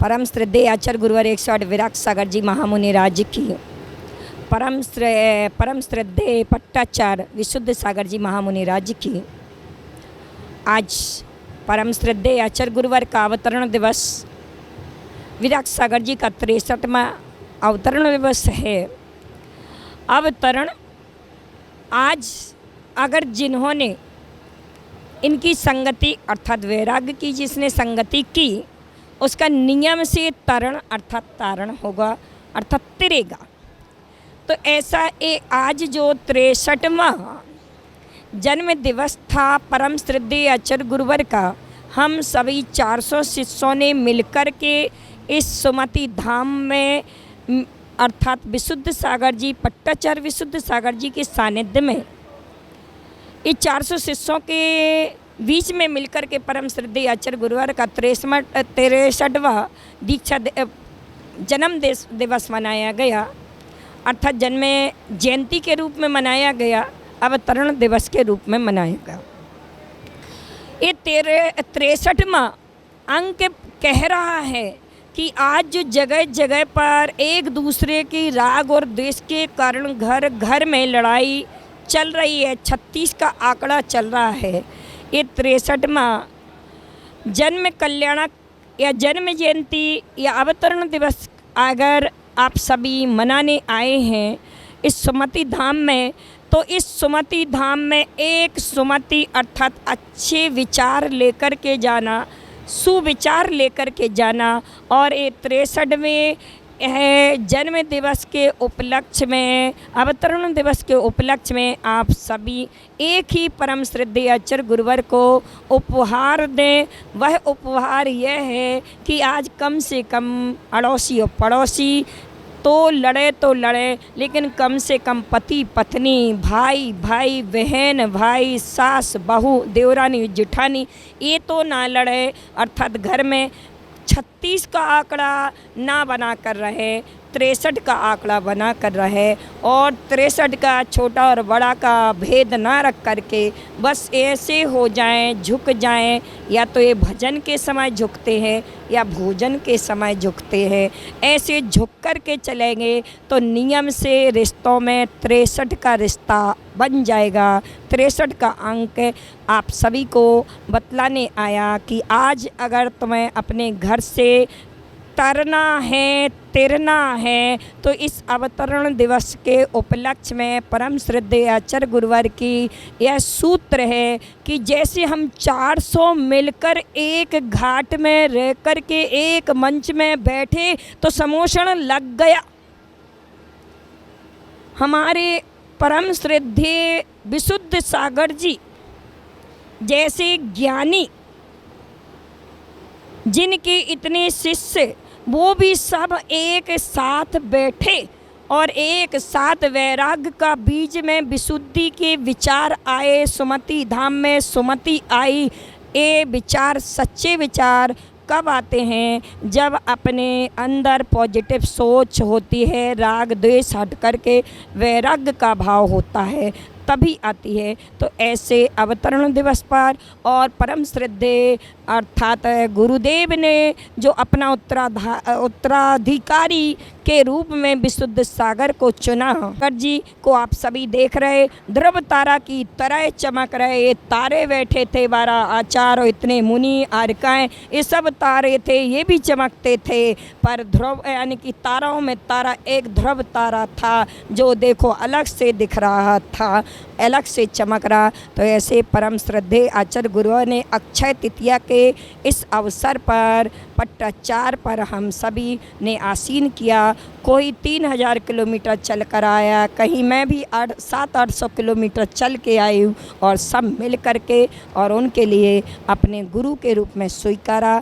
परम श्रद्धेय आचार्य गुरुवर 108 विराग सागर जी महामुनि राज की, परम श्रद्धेय पट्टाचार्य विशुद्ध सागर जी महामुनि राज की। आज परम श्रद्धेय आचार्य गुरुवर का अवतरण दिवस, विराग सागर जी का 63वां अवतरण दिवस है। अवतरण आज अगर जिन्होंने इनकी संगति अर्थात वैराग्य की जिसने संगति की उसका नियम से तरण अर्थात तारण होगा अर्थात तिरेगा। तो ऐसा आज जो 63वां जन्म दिवस था परम श्रद्धेय आचार्य गुरुवर का, हम सभी 400 शिष्यों ने मिलकर के इस सुमति धाम में अर्थात विशुद्ध सागर जी पट्टाचार्य विशुद्ध सागर जी के सानिध्य में इस 400 शिष्यों के बीच में मिलकर के परम श्रद्धेय आचार्य गुरुवर का 63वां दीक्षा जन्म दिवस मनाया गया अर्थात जन्म जयंती के रूप में मनाया गया, अवतरण दिवस के रूप में मनाया गया। ये 63वां अंक कह रहा है कि आज जो जगह जगह पर एक दूसरे की राग और द्वेष के कारण घर घर में लड़ाई चल रही है, 36 का आंकड़ा चल रहा है। ये 63वां जन्म कल्याणक या जन्म जयंती या अवतरण दिवस अगर आप सभी मनाने आए हैं इस सुमति धाम में, तो इस सुमति धाम में एक सुमति अर्थात अच्छे विचार लेकर के जाना, सुविचार लेकर के जाना। और ये 63वें जन्म दिवस के उपलक्ष्य में, अवतरण दिवस के उपलक्ष्य में आप सभी एक ही परम श्रद्धेय आचार्य गुरुवर को उपहार दें। वह उपहार यह है कि आज कम से कम अड़ोसी और पड़ोसी तो लड़े लेकिन कम से कम पति पत्नी, भाई भाई, बहन भाई, सास बहू, देवरानी जेठानी ये तो ना लड़े अर्थात घर में 36 का आंकड़ा ना बना कर रहे, 63 का आंकड़ा बना कर रहे और 63 का छोटा और बड़ा का भेद ना रख करके बस ऐसे हो जाएं, झुक जाएं। या तो ये भजन के समय झुकते हैं या भोजन के समय झुकते हैं, ऐसे झुक कर के चलेंगे तो नियम से रिश्तों में 63 का रिश्ता बन जाएगा। 63 का अंक आप सभी को बतलाने आया कि आज अगर तुम्हें अपने घर से तरना है, तिरना है, तो इस अवतरण दिवस के उपलक्ष्य में परम श्रद्धेय आचार्य गुरुवर की यह सूत्र है कि जैसे हम 400 मिलकर एक घाट में रह कर के एक मंच में बैठे तो समोषण लग गया। हमारे परम श्रद्धेय विशुद्ध सागर जी जैसे ज्ञानी जिनके इतने शिष्य वो भी सब एक साथ बैठे और एक साथ वैराग्य का बीज में विशुद्धि के विचार आए, सुमति धाम में सुमति आई। ये विचार सच्चे विचार कब आते हैं? जब अपने अंदर पॉजिटिव सोच होती है, राग द्वेष हट करके वैराग्य का भाव होता है तभी आती है। तो ऐसे अवतरण दिवस पर और परम श्रद्धेय अर्थात गुरुदेव ने जो अपना उत्तराधिकारी के रूप में विशुद्ध सागर को चुना, सागर जी को आप सभी देख रहे, ध्रुव तारा की तरह चमक रहे। ये तारे बैठे थे 12 आचार्य और इतने मुनि आर्काएँ, ये सब तारे थे, ये भी चमकते थे। पर ध्रुव यानी कि ताराओं में तारा एक ध्रुव तारा था जो देखो अलग से दिख रहा था, अलग से चमक रहा। तो ऐसे परम श्रद्धेय आचार्य गुरुओं ने अक्षय तृतीया के इस अवसर पर पट्टाचार्य पर हम सभी ने आसीन किया। कोई 3000 किलोमीटर चल कर आया, कहीं मैं भी 700-800 किलोमीटर चल के आई हूँ और सब मिल कर के और उनके लिए अपने गुरु के रूप में स्वीकारा।